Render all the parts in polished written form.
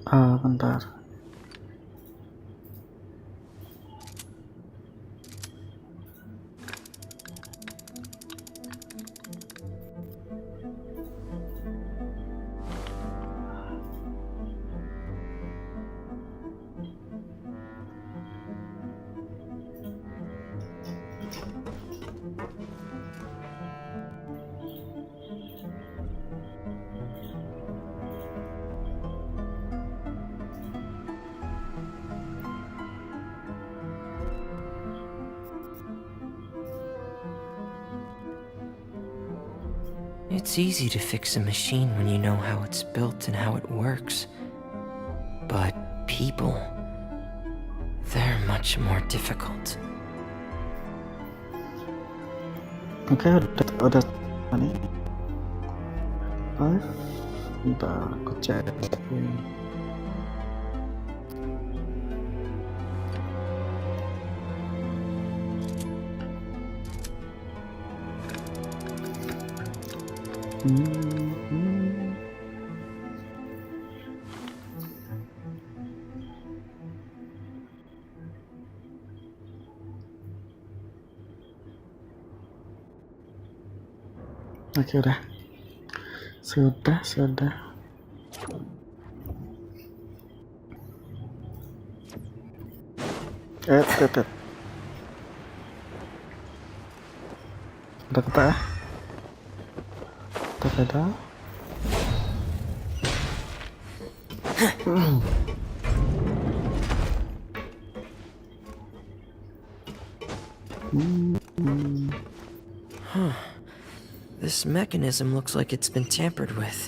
Bentar. It's easy to fix a machine when you know how it's built and how it works. But people, they're much more difficult. Oke, udah nih. Bentar, aku cek. Oke, udah. Sudah. Tetep. Udah kata ya? Ada. This mechanism looks like it's been tampered with.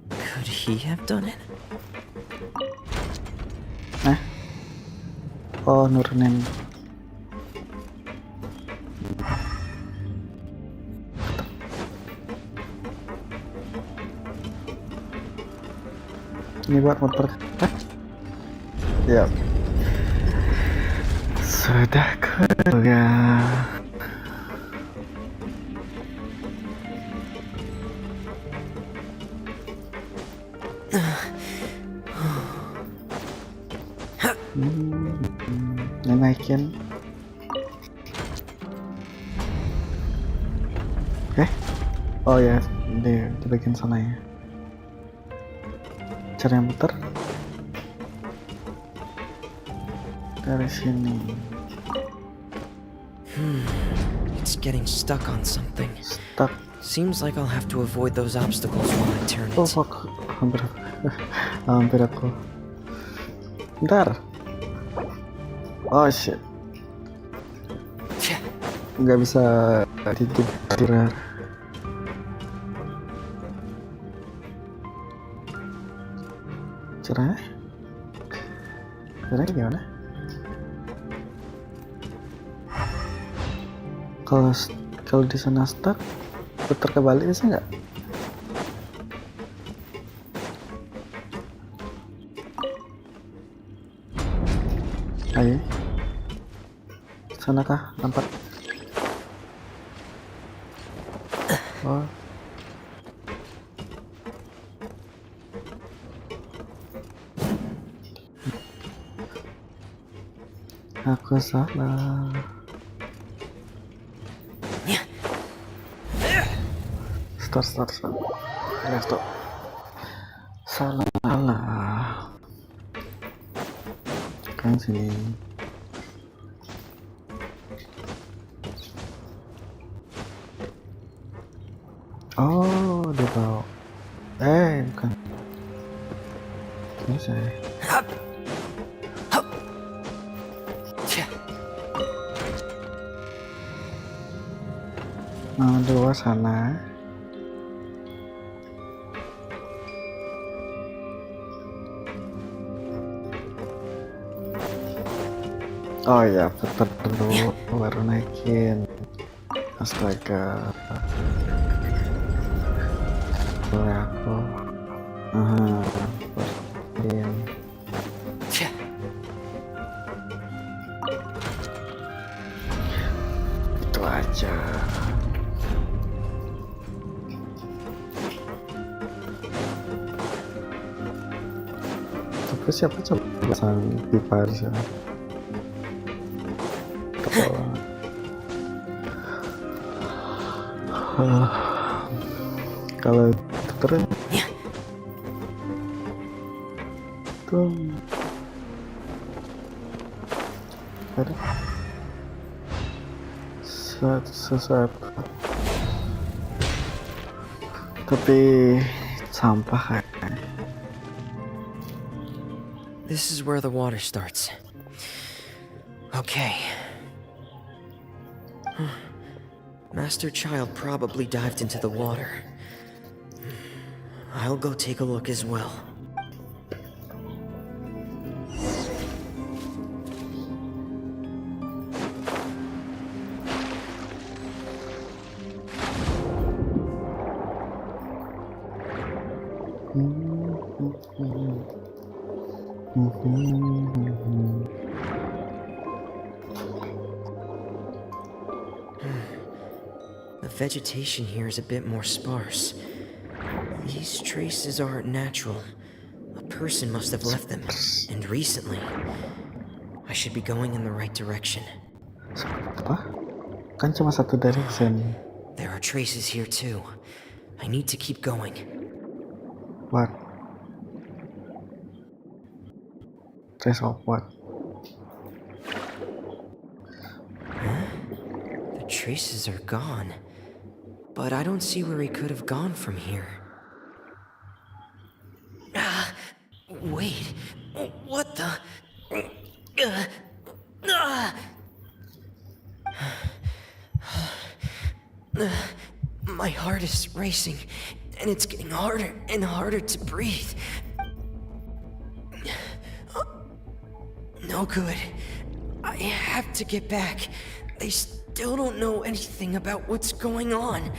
Could he have done it? Nurunin. Ini buat motor. Ya. Sudah kerja. Naikin. Oh ya, di bagian sana ya. Cara yang putar dari sini. It's getting stuck on something. Stuck. Seems like I'll have to avoid those obstacles while I turn it. Oh fuck, hampir aku. Bentar. Oh shit. Nggak bisa tidur. Caranya gimana? Kalau di sana stuck, putar kembali bisa nggak? Ayo, sana kah? Nampak? Oh. Aku salah. Start. Ya, stop. Salah. Kan sini. Oh, dia tahu. Bukan. Ini saya. Di luar sana. Oh ya, putar dulu baru naikin. Astaga. Boleh aku. Putar. Itu aja. Terus siapa coba pasang pipa di sana? Kepala. Kalau terus tuh ada sesuatu, tapi sampah kayaknya. This is where the water starts. Okay. Master Child probably dived into the water. I'll go take a look as well. The vegetation here is a bit more sparse. These traces aren't natural. A person must have left them, and recently. I should be going in the right direction. Apa? Kan cuma satu direction. There are traces here too. I need to keep going. What? Trace of what? The traces are gone. But I don't see where he could have gone from here. Wait. What the? My heart is racing, and it's getting harder and harder to breathe. No good. I have to get back. They still don't know anything about what's going on.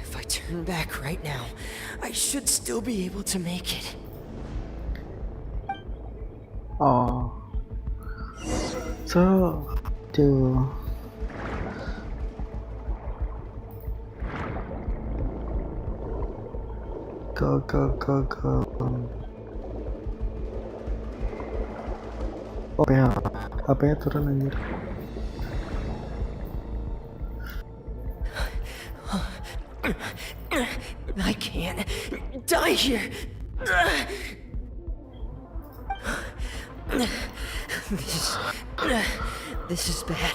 If I turn back right now, I should still be able to make it. Oh. So, to go. Oh ya, HP-nya turun anjir. I can't die here. This is bad.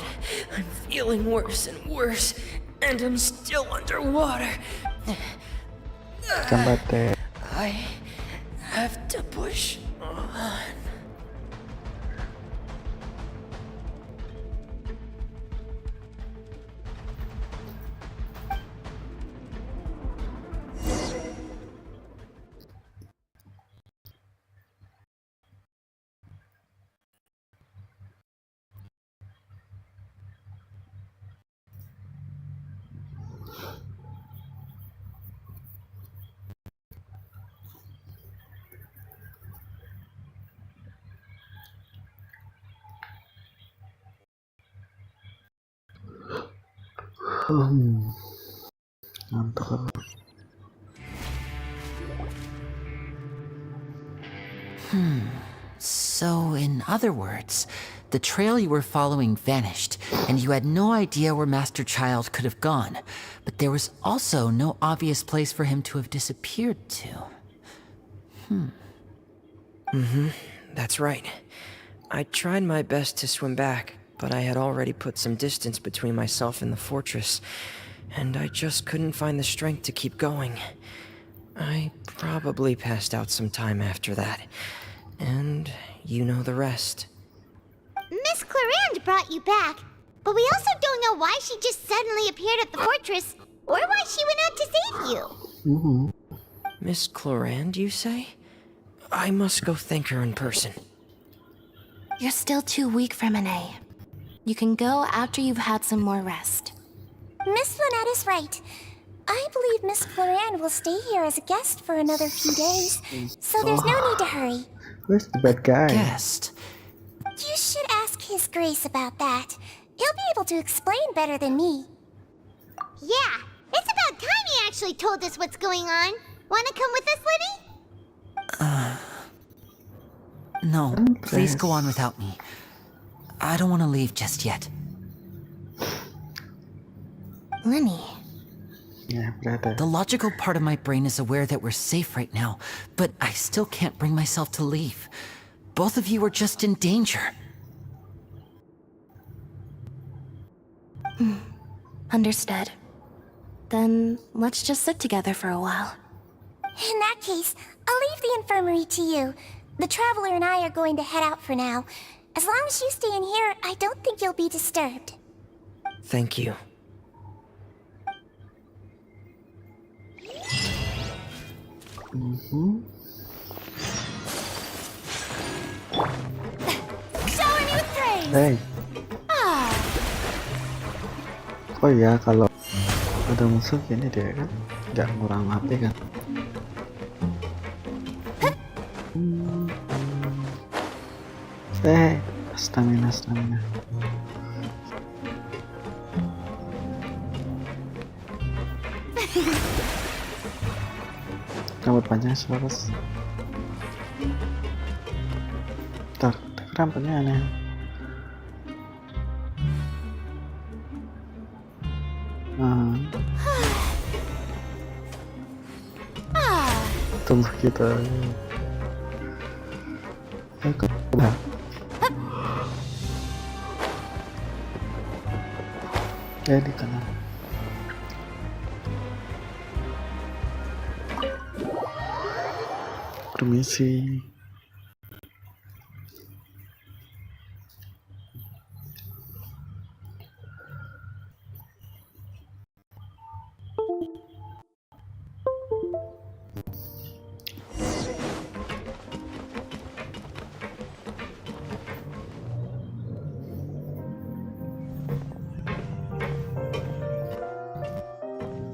I'm feeling worse and worse, and I'm still underwater. Combate. I have to push on. Mantap. So, in other words, the trail you were following vanished, and you had no idea where Master Child could have gone. But there was also no obvious place for him to have disappeared to. That's right. I tried my best to swim back, but I had already put some distance between myself and the fortress, and I just couldn't find the strength to keep going. I probably passed out some time after that, and you know the rest. Miss Clarande brought you back, but we also don't know why she just suddenly appeared at the fortress, or why she went out to save you. Miss Clarande, you say? I must go thank her in person. You're still too weak for Monet. You can go after you've had some more rest. Miss Lynette is right. I believe Miss Clarande will stay here as a guest for another few days, so there's no need to hurry. Where's the bad guy? Guest. You should ask His Grace about that. He'll be able to explain better than me. Yeah, it's about time he actually told us what's going on. Wanna come with us, Libby? No, please go on Empress. without me. I don't want to leave just yet. Lenny, Ya, brother. The logical part of my brain is aware that we're safe right now, but I still can't bring myself to leave. Both of you are just in danger. understood. Then let's just sit together for a while. In that case, I'll leave the infirmary to you. The Traveler and I are going to head out for now. As long as you stay in here, I don't think you'll be disturbed. Thank you. Show her new praise! Hey. Oh ya, kalau ada musuh gini dia kan nggak ngurang HP kan. Stamina. Rambut panjang selaras. Ntar, rambutnya aneh. Tunggu kita. Udah. Di kanan. Permisi.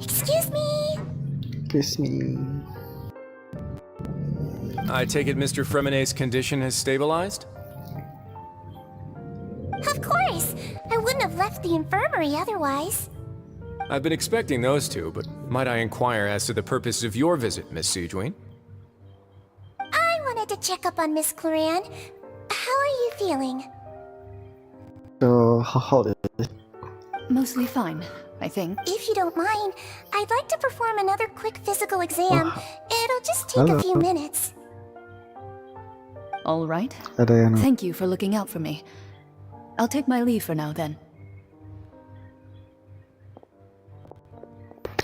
Excuse me! Kiss me. I take it Mr. Fremenet's condition has stabilized? Of course! I wouldn't have left the infirmary otherwise. I've been expecting those two, but might I inquire as to the purpose of your visit, Miss Siegewien? I wanted to check up on Miss Claran. How are you feeling? So, how old is it? Mostly fine, I think. If you don't mind, I'd like to perform another quick physical exam. It'll just take Hello. a few minutes. All right. Ada yang Thank you for looking out for me. I'll take my leave for now then.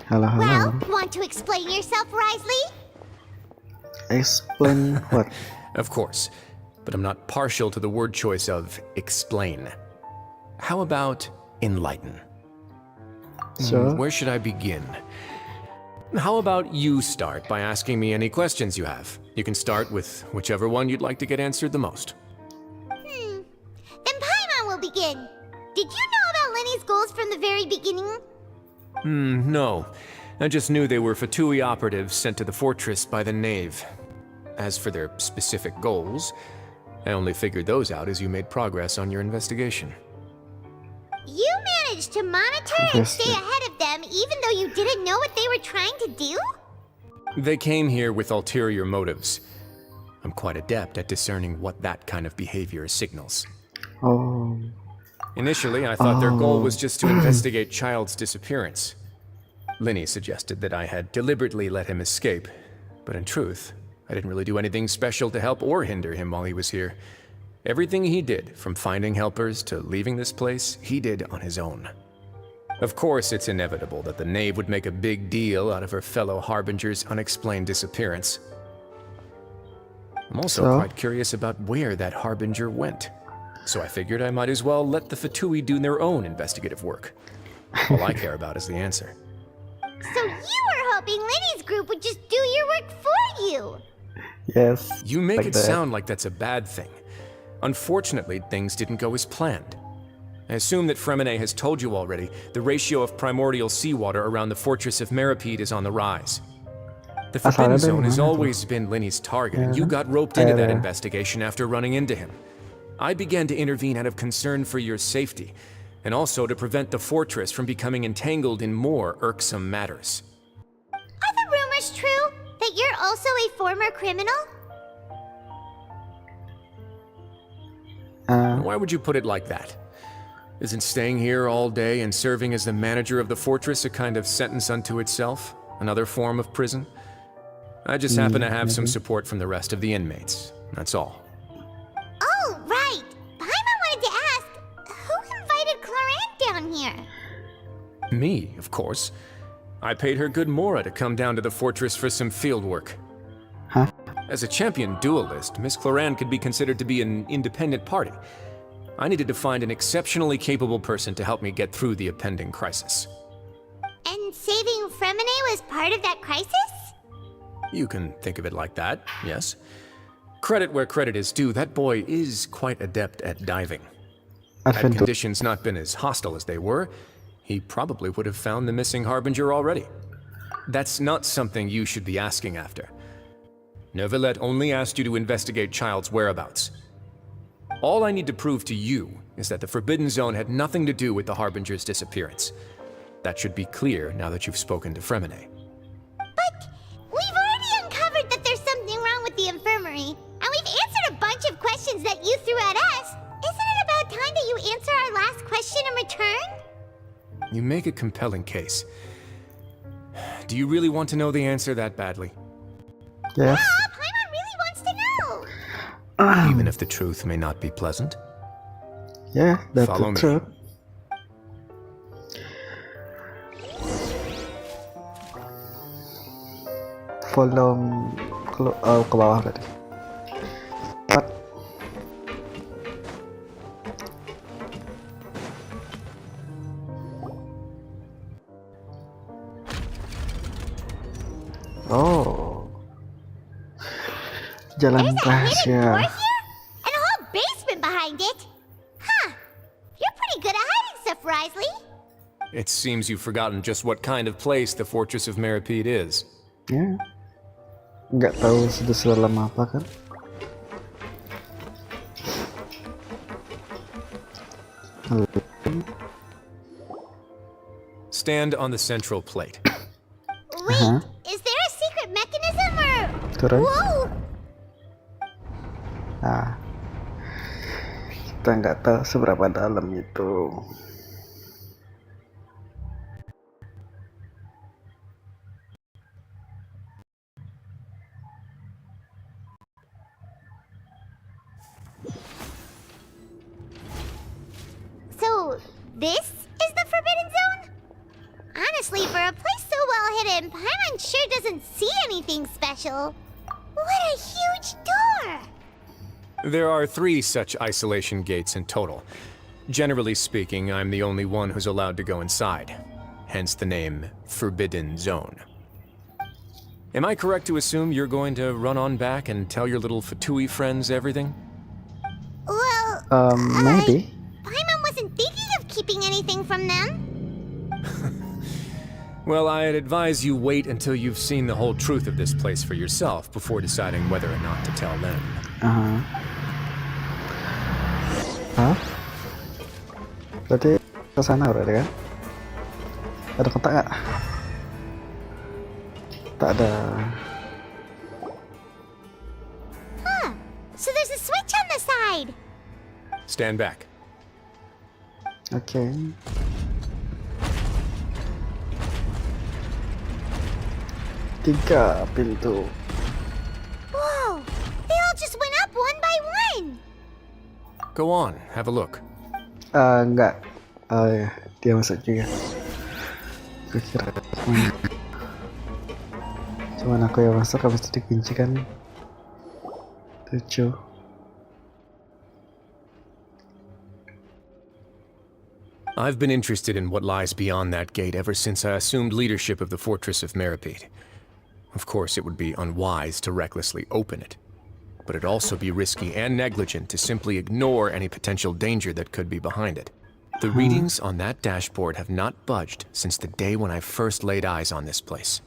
halo. Well, want to explain yourself, Risley? Explain what? Of course, but I'm not partial to the word choice of explain. How about enlighten? So, Where should I begin? How about you start by asking me any questions you have? You can start with whichever one you'd like to get answered the most. Then Paimon will begin. Did you know about Lenny's goals from the very beginning? No. I just knew they were Fatui operatives sent to the fortress by the Knave. As for their specific goals, I only figured those out as you made progress on your investigation. You managed to monitor and stay ahead of them even though you didn't know what they were trying to do? They came here with ulterior motives. I'm quite adept at discerning what that kind of behavior signals. oh, Initially, I thought their goal was just to investigate Child's disappearance. Linny suggested that I had deliberately let him escape, but in truth, I didn't really do anything special to help or hinder him while he was here. Everything he did, from finding helpers to leaving this place, he did on his own. Of course, it's inevitable that the Knave would make a big deal out of her fellow Harbinger's unexplained disappearance. I'm also So? quite curious about where that Harbinger went. So I figured I might as well let the Fatui do their own investigative work. All I care about is the answer. So you were hoping Lenny's group would just do your work for you? yes. You make like it that. sound like that's a bad thing. Unfortunately, things didn't go as planned. I assume that Fremenet has told you already, the ratio of primordial seawater around the fortress of Meripede is on the rise. The Forbidden Asalnya dari Zone has mana tuh? always been Linny's target, and Yeah. you got roped into that Yeah. investigation after running into him. I began to intervene out of concern for your safety, and also to prevent the fortress from becoming entangled in more irksome matters. Are the rumors true? That you're also a former criminal? Why would you put it like that? Isn't staying here all day and serving as the manager of the fortress a kind of sentence unto itself? Another form of prison? I just happen to have some support from the rest of the inmates. That's all. Oh, right. Paimon wanted to ask, who invited Clarant down here? Me, of course. I paid her good mora to come down to the fortress for some field work. Huh? As a champion duelist, Miss Cloran could be considered to be an independent party. I needed to find an exceptionally capable person to help me get through the impending crisis. And saving Fremine was part of that crisis? You can think of it like that, yes. Credit where credit is due, that boy is quite adept at diving. Had Adventure. conditions not been as hostile as they were, he probably would have found the missing Harbinger already. That's not something you should be asking after. Neuvillette only asked you to investigate Child's whereabouts. All I need to prove to you is that the Forbidden Zone had nothing to do with the Harbinger's disappearance. That should be clear now that you've spoken to Fremine. But we've already uncovered that there's something wrong with the infirmary, and we've answered a bunch of questions that you threw at us. Isn't it about time that you answer our last question in return? You make a compelling case. Do you really want to know the answer that badly? Yes. Yeah, Paimon really wants to know. Even if the truth may not be pleasant? Yeah, that's Follow the me. truth. Follow ke bawah tadi. Cepat. Oh. Jalan There's a hidden door rahasia. here? And a whole basement behind it? Huh. You're pretty good at hiding stuff, Risley. It seems you've forgotten just what kind of place the Fortress of Meripede is. Ya. Nggak tahu sudah sedalam apa kan? Halo. Stand on the central plate. Wait, is there a secret mechanism or... Turun. Whoa! Nah, kita nggak tahu seberapa dalam itu. So, this is the Forbidden Zone? Honestly, for a place so well hidden, Paimon sure doesn't see anything special. What a huge door! There are 3 such isolation gates in total. Generally speaking, I'm the only one who's allowed to go inside. Hence the name Forbidden Zone. Am I correct to assume you're going to run on back and tell your little Fatui friends everything? Well, Maybe. Paimon wasn't thinking of keeping anything from them. Well, I'd advise you wait until you've seen the whole truth of this place for yourself before deciding whether or not to tell them. Hah? Berarti ke sana berarti kan? Ada kotak nggak? Tak ada. Huh. So there's a switch on the side. Stand back. Oke. Tiga pintu. Whoa! They all just went up one by one. Go on, have a look. Enggak. Oh ya, dia masuk juga. Gue kira cuman aku yang masuk, habis itu dikunci kan. Lucu. I've been interested in what lies beyond that gate ever since I assumed leadership of the Fortress of Meripede. Of course, it would be unwise to recklessly open it, but it'd also be risky and negligent to simply ignore any potential danger that could be behind it. The readings on that dashboard have not budged since the day when I first laid eyes on this place.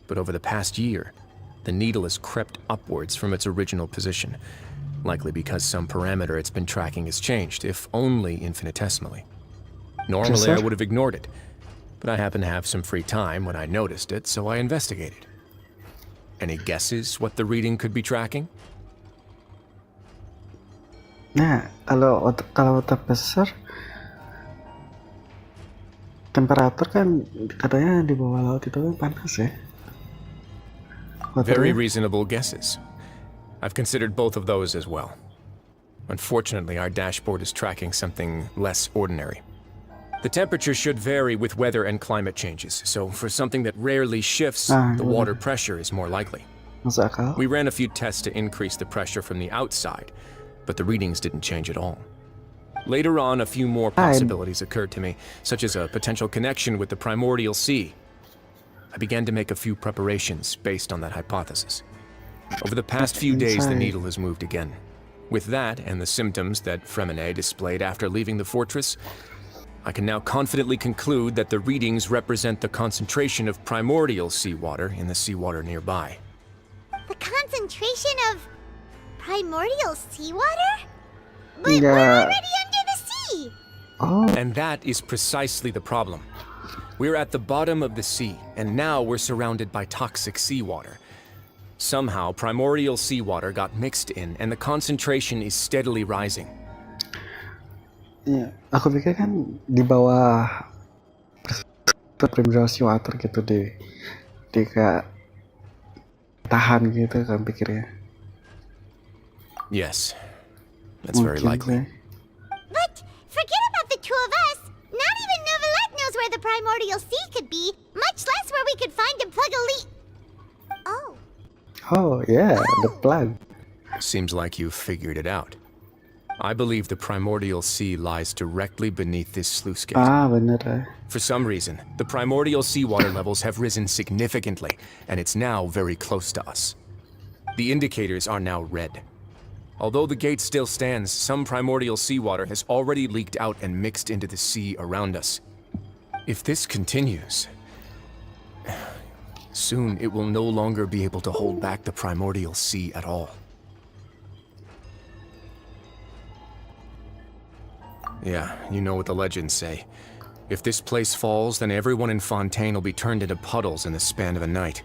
But over the past year, the needle has crept upwards from its original position, likely because some parameter it's been tracking has changed, if only infinitesimally. Normally, I would have ignored it, but I happened to have some free time when I noticed it, so I investigated. Any guesses what the reading could be tracking? Nah, kalau otak besar, temperatur kan katanya di bawah laut itu kan panas ya. Very Waternya. reasonable guesses. I've considered both of those as well. Unfortunately, our dashboard is tracking something less ordinary. The temperature should vary with weather and climate changes, so for something that rarely shifts, the water pressure is more likely. Masuk akal. We ran a few tests to increase the pressure from the outside, but the readings didn't change at all. Later on, a few more possibilities occurred to me, such as a potential connection with the primordial sea. I began to make a few preparations based on that hypothesis. Over the past few days, the needle has moved again. With that, and the symptoms that Fremine displayed after leaving the fortress, I can now confidently conclude that the readings represent the concentration of primordial seawater in the seawater nearby. The concentration of primordial seawater? But Yeah. we're already under the sea! Oh, And that is precisely the problem. We're at the bottom of the sea, and now we're surrounded by toxic seawater. Somehow, primordial seawater got mixed in, and the concentration is steadily rising. iya. Aku pikir kan di bawah primordial seawater gitu di kayak tahan gitu kan pikirnya. Yes, that's very Mungkin likely. sih. But forget about the two of us! Not even Novelette knows where the primordial sea could be, much less where we could find and plug a leak. Oh. Oh yeah, the plug. Seems like you've figured it out. I believe the primordial sea lies directly beneath this sluice gate. Ah, bener ya. For some reason, the primordial seawater levels have risen significantly, and it's now very close to us. The indicators are now red. Although the gate still stands, some primordial seawater has already leaked out and mixed into the sea around us. If this continues, soon it will no longer be able to hold back the primordial sea at all. Yeah, you know what the legends say. If this place falls, then everyone in Fontaine will be turned into puddles in the span of a night.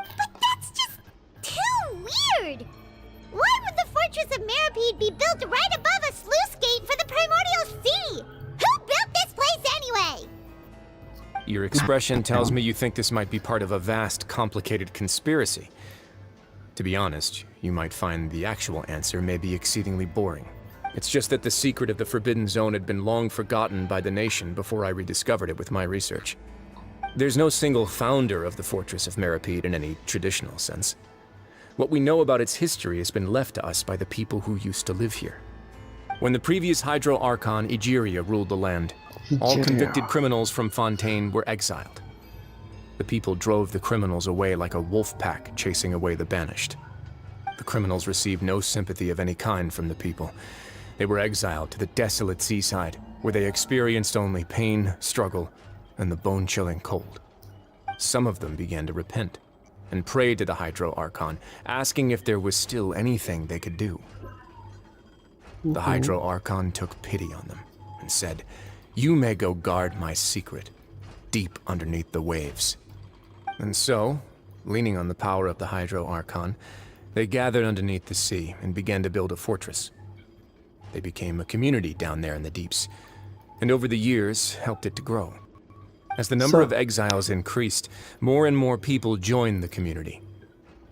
But that's just too weird! Why would the Fortress of Meripede be built right above a sluice gate for the primordial sea? Who built this place anyway? Your expression tells me you think this might be part of a vast, complicated conspiracy. To be honest, you might find the actual answer may be exceedingly boring. It's just that the secret of the Forbidden Zone had been long forgotten by the nation before I rediscovered it with my research. There's no single founder of the Fortress of Meripede in any traditional sense. What we know about its history has been left to us by the people who used to live here. When the previous Hydro Archon Egeria ruled the land, all Egeria. convicted criminals from Fontaine were exiled. The people drove the criminals away like a wolf pack chasing away the banished. The criminals received no sympathy of any kind from the people. They were exiled to the desolate seaside, where they experienced only pain, struggle, and the bone-chilling cold. Some of them began to repent, and prayed to the Hydro Archon, asking if there was still anything they could do. The Hydro Archon took pity on them, and said, "You may go guard my secret, deep underneath the waves." And so, leaning on the power of the Hydro Archon, they gathered underneath the sea and began to build a fortress. They became a community down there in the deeps, and over the years helped it to grow. As the number of exiles increased, more and more people joined the community.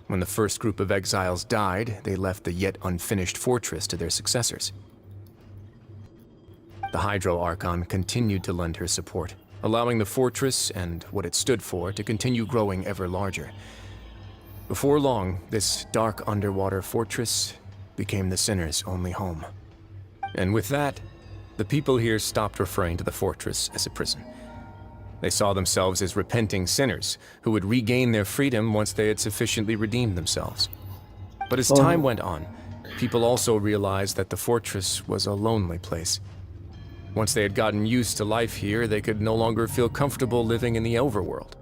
When the first group of exiles died, they left the yet unfinished fortress to their successors. The Hydro Archon continued to lend her support, allowing the fortress and what it stood for to continue growing ever larger. Before long, this dark underwater fortress became the sinner's only home. And with that, the people here stopped referring to the fortress as a prison. They saw themselves as repenting sinners who would regain their freedom once they had sufficiently redeemed themselves. But as time went on, people also realized that the fortress was a lonely place. Once they had gotten used to life here, they could no longer feel comfortable living in the overworld.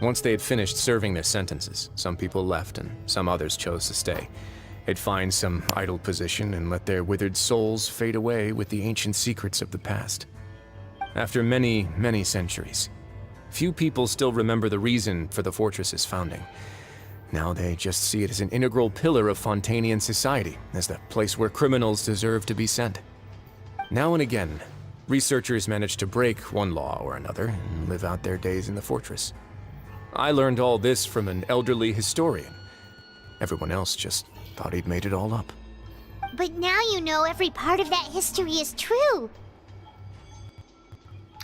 Once they had finished serving their sentences, some people left and some others chose to stay. They'd find some idle position and let their withered souls fade away with the ancient secrets of the past. After many, many centuries, few people still remember the reason for the fortress's founding. Now they just see it as an integral pillar of Fontanian society, as the place where criminals deserve to be sent. Now and again, researchers manage to break one law or another and live out their days in the fortress. I learned all this from an elderly historian. Everyone else just thought he'd made it all up. But now you know every part of that history is true.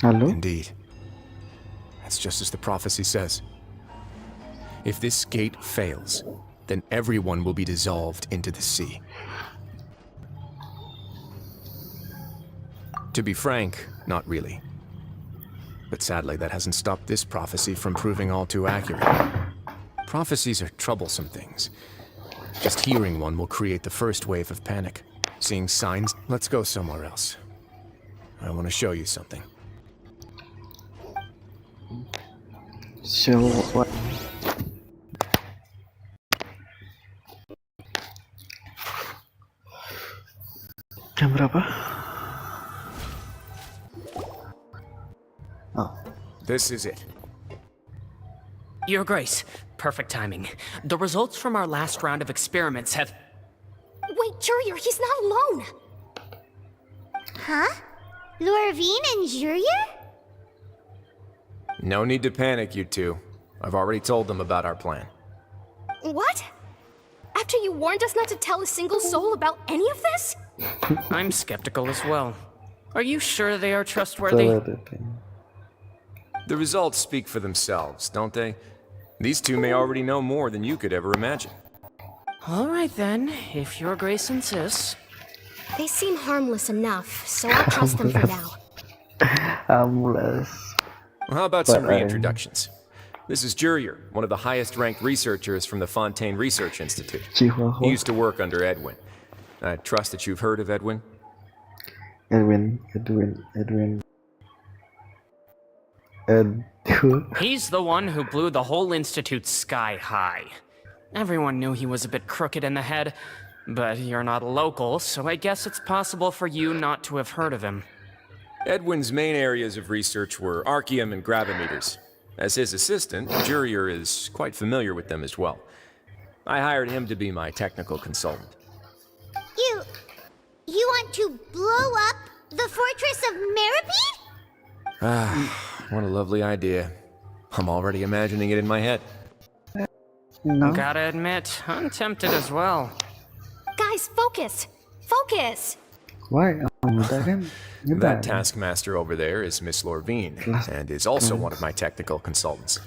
Halo? Indeed. That's just as the prophecy says. If this gate fails, then everyone will be dissolved into the sea. To be frank, not really. But sadly, that hasn't stopped this prophecy from proving all too accurate. Prophecies are troublesome things. Just hearing one will create the first wave of panic. Seeing signs, let's go somewhere else. I want to show you something. Show what? Jam berapa? Oh, This is it. Your Grace, perfect timing. The results from our last round of experiments have... Wait, Jurier, he's not alone. Huh? Lorvine and Jurier? No need to panic, you two. I've already told them about our plan. What? After you warned us not to tell a single soul about any of this? I'm skeptical as well. Are you sure they are trustworthy? The results speak for themselves, don't they? These two may already know more than you could ever imagine. All right then, if Your Grace insists. They seem harmless enough, so I'll trust them for now. harmless. Well, how about some reintroductions? This is Jurier, one of the highest-ranked researchers from the Fontaine Research Institute. He used to work under Edwin. I trust that you've heard of Edwin? Edwin. He's the one who blew the whole institute sky high. Everyone knew he was a bit crooked in the head, but you're not local, so I guess it's possible for you not to have heard of him. Edwin's main areas of research were archaeum and gravimeters. As his assistant, Jurier is quite familiar with them as well. I hired him to be my technical consultant. You want to blow up the fortress of Meripede? What a lovely idea. I'm already imagining it in my head. No. Gotta admit, I'm tempted as well. Guys, focus! Focus! Why? That taskmaster over there is Miss Lorvine, and is also one of my technical consultants.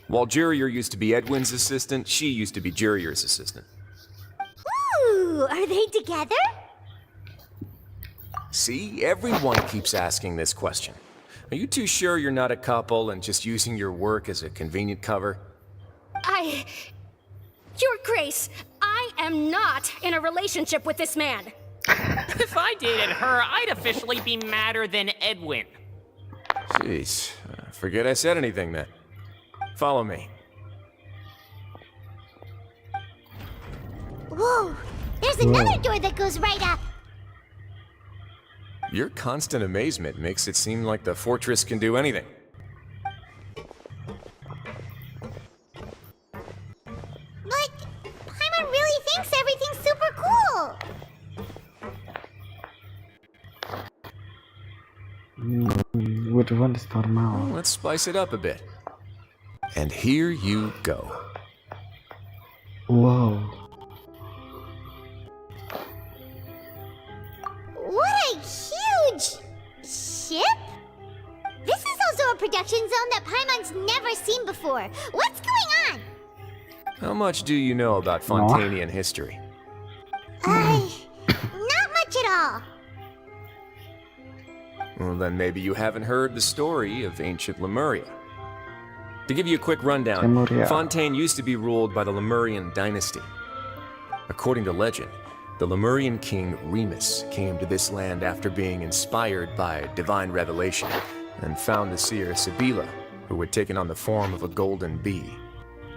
While Jurier used to be Edwin's assistant, she used to be Jurier's assistant. Ooh, are they together? See, everyone keeps asking this question. Are you too sure you're not a couple and just using your work as a convenient cover? Your Grace, I am not in a relationship with this man. If I dated her, I'd officially be madder than Edwin. Jeez, forget I said anything then. Follow me. Whoa, there's another door that goes right up. Your constant amazement makes it seem like the fortress can do anything. But Paimon really thinks everything's super cool. Which one is normal? Well, let's spice it up a bit. And here you go. Wow. What a huge ship! This is also a production zone that Paimon's never seen before. What's going on? How much do you know about Fontanian history? Not much at all. Well, then maybe you haven't heard the story of ancient Lemuria. To give you a quick rundown, Lemuria. Fontaine used to be ruled by the Lemurian dynasty. According to legend, the Lemurian king Remus came to this land after being inspired by divine revelation and found the seer Sibila, who had taken on the form of a golden bee.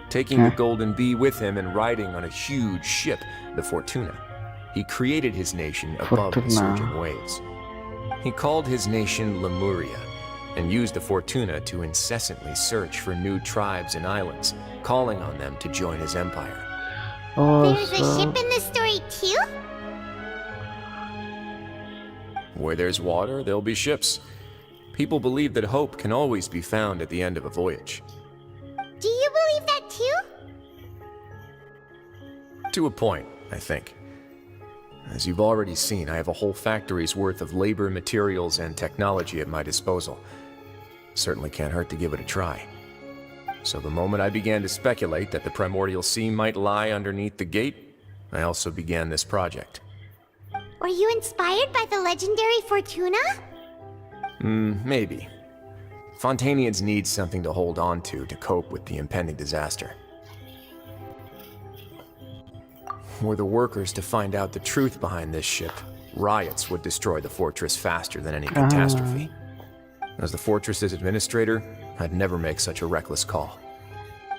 Taking the golden bee with him and riding on a huge ship, the Fortuna, he created his nation above the Fortuna. surging waves. He called his nation Lemuria, and used the Fortuna to incessantly search for new tribes and islands, calling on them to join his empire. Oh, There's a ship in this story too? Where there's water, there'll be ships. People believe that hope can always be found at the end of a voyage. Do you believe that too? To a point, I think. As you've already seen, I have a whole factory's worth of labor, materials, and technology at my disposal. Certainly can't hurt to give it a try. So the moment I began to speculate that the Primordial Sea might lie underneath the gate, I also began this project. Were you inspired by the legendary Fortuna? Maybe. Fontanians need something to hold on to cope with the impending disaster. Were the workers to find out the truth behind this ship, riots would destroy the fortress faster than any catastrophe. As the fortress's administrator, I'd never make such a reckless call.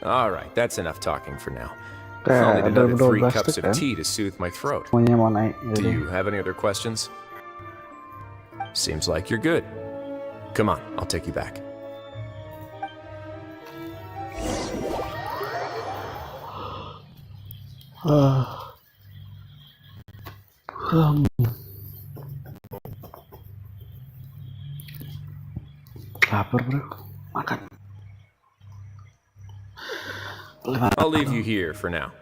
Alright, that's enough talking for now. I'll need another 3 cups of tea to soothe my throat. semuanya mau naik. Do Jadi, you have any other questions? Seems like you're good. Come on, I'll take you back. lapar bro, makan. I'll leave you here for now.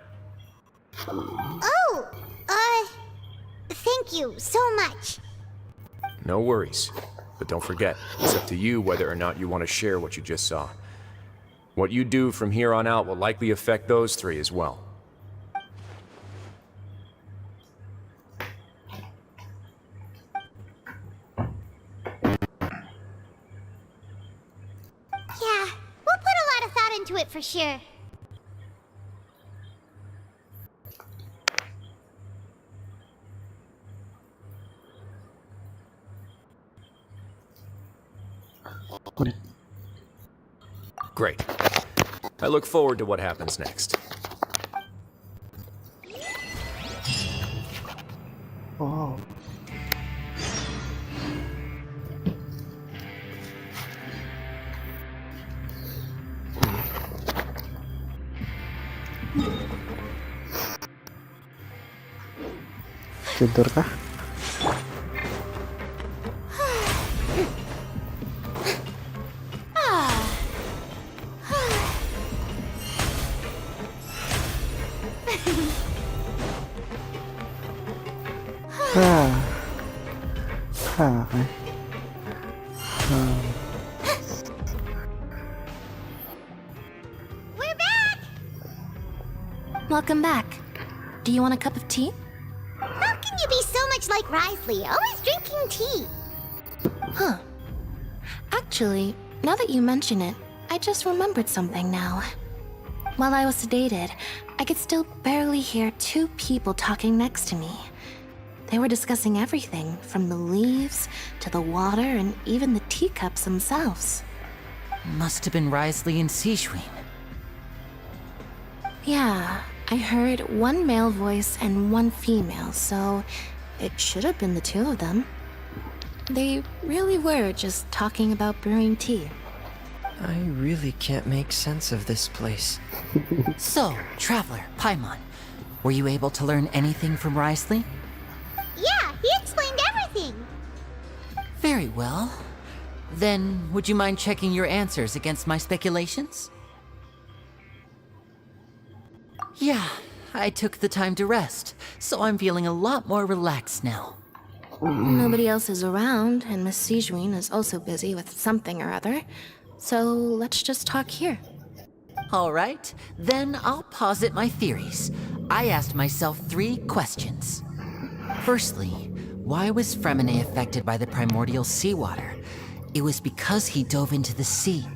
Oh, thank you so much. No worries. But don't forget, it's up to you whether or not you want to share what you just saw. What you do from here on out will likely affect those 3 as well. Yeah, we'll put a lot of thought into it for sure. Great. I look forward to what happens next. Oh. Tidur kah? We're back! Welcome back. Do you want a cup of tea? How can you be so much like Risley, always drinking tea? Huh. Actually, now that you mention it, I just remembered something now. While I was sedated, I could still barely hear 2 people talking next to me. They were discussing everything, from the leaves to the water and even the teacups themselves. Must have been Risley and Seishween. Yeah, I heard 1 male voice and 1 female, so it should have been the 2 of them. They really were just talking about brewing tea. I really can't make sense of this place. So, Traveler, Paimon, were you able to learn anything from Risley? Yeah, he explained everything. Very well. Then, would you mind checking your answers against my speculations? Yeah, I took the time to rest, so I'm feeling a lot more relaxed now. Nobody else is around, and Miss Sejuin is also busy with something or other. So let's just talk here. All right, then I'll posit my theories. I asked myself 3 questions. Firstly, why was Fremine affected by the primordial seawater? It was because he dove into the sea.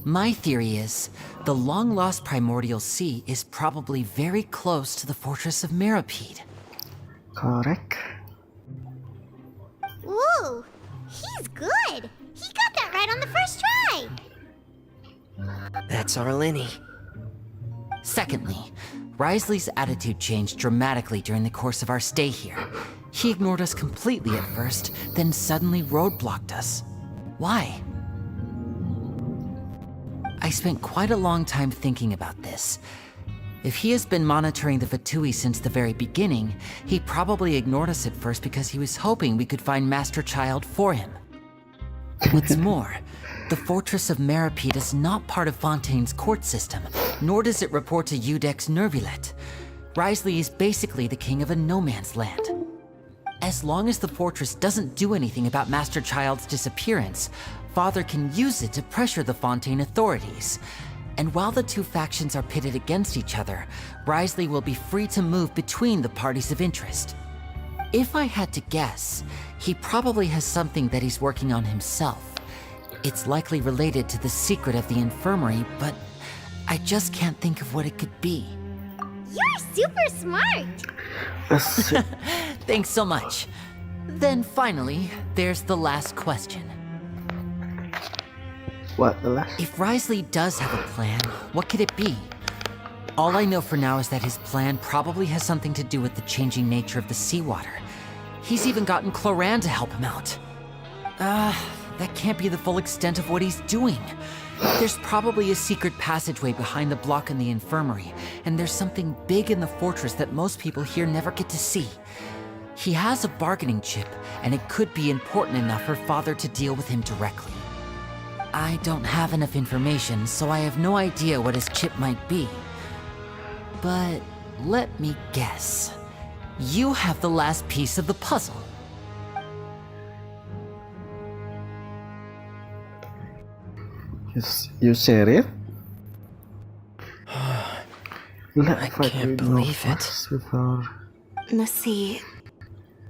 My theory is, the long-lost primordial sea is probably very close to the fortress of Meropide. Correct. Ooh, he's good. He got that right on the first try. That's our Linny. Secondly, Risley's attitude changed dramatically during the course of our stay here. He ignored us completely at first, then suddenly roadblocked us. Why? I spent quite a long time thinking about this. If he has been monitoring the Fatui since the very beginning, he probably ignored us at first because he was hoping we could find Master Child for him. What's more, the Fortress of Meripede is not part of Fontaine's court system, nor does it report to Udex Nervulet. Wriothesley is basically the king of a no-man's land. As long as the fortress doesn't do anything about Master Child's disappearance, Father can use it to pressure the Fontaine authorities. And while the two factions are pitted against each other, Wriothesley will be free to move between the parties of interest. If I had to guess, he probably has something that he's working on himself. It's likely related to the secret of the infirmary, but I just can't think of what it could be. You're super smart! Thanks so much. Then finally, there's the last question. What, the last? If Wriothesley does have a plan, what could it be? All I know for now is that his plan probably has something to do with the changing nature of the seawater. He's even gotten Cloran to help him out. That can't be the full extent of what he's doing. There's probably a secret passageway behind the block in the infirmary, and there's something big in the fortress that most people here never get to see. He has a bargaining chip, and it could be important enough for Father to deal with him directly. I don't have enough information, so I have no idea what his chip might be. But let me guess. You have the last piece of the puzzle. You share it? I can't believe it. The sea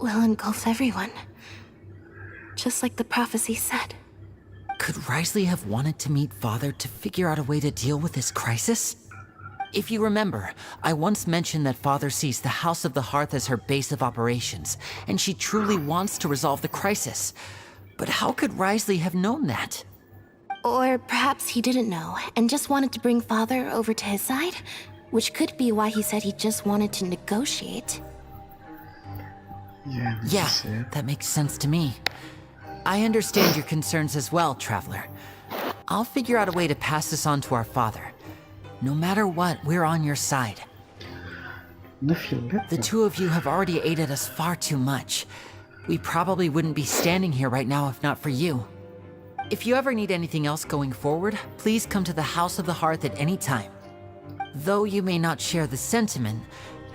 will engulf everyone. Just like the prophecy said. Could Wriothesley have wanted to meet Father to figure out a way to deal with this crisis? If you remember, I once mentioned that Father sees the House of the Hearth as her base of operations, and she truly wants to resolve the crisis. But how could Wriothesley have known that? Or perhaps he didn't know and just wanted to bring Father over to his side, which could be why he said he just wanted to negotiate. Yeah, that makes sense to me. I understand your concerns as well, Traveler. I'll figure out a way to pass this on to our father. No matter what, we're on your side. The two of you have already aided us far too much. We probably wouldn't be standing here right now if not for you. If you ever need anything else going forward, please come to the House of the Hearth at any time. Though you may not share the sentiment,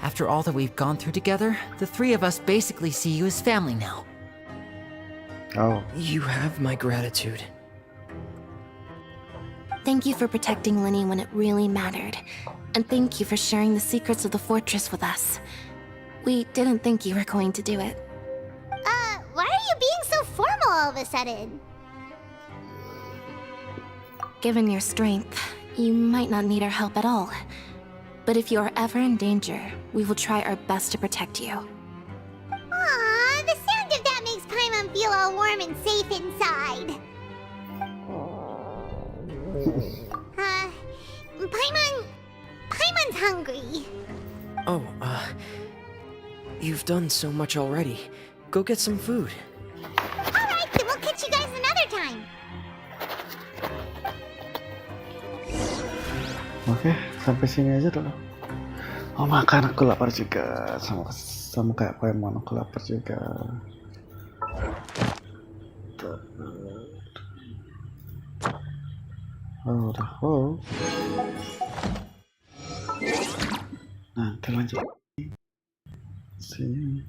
after all that we've gone through together, the three of us basically see you as family now. Oh. You have my gratitude. Thank you for protecting Linny when it really mattered. And thank you for sharing the secrets of the fortress with us. We didn't think you were going to do it. Why are you being so formal all of a sudden? Given your strength, you might not need our help at all. But if you are ever in danger, we will try our best to protect you. Aww, the sound of that makes Paimon feel all warm and safe inside. Paimon's hungry. Oh, you've done so much already. Go get some food. Alright, then we'll catch you guys another time. Oke, sampai sini aja dulu. Oh, makan, aku lapar juga. Sama kayak Paimon, aku lapar juga. Oh, udah. Oh. Nah, kita lanjut. Sini.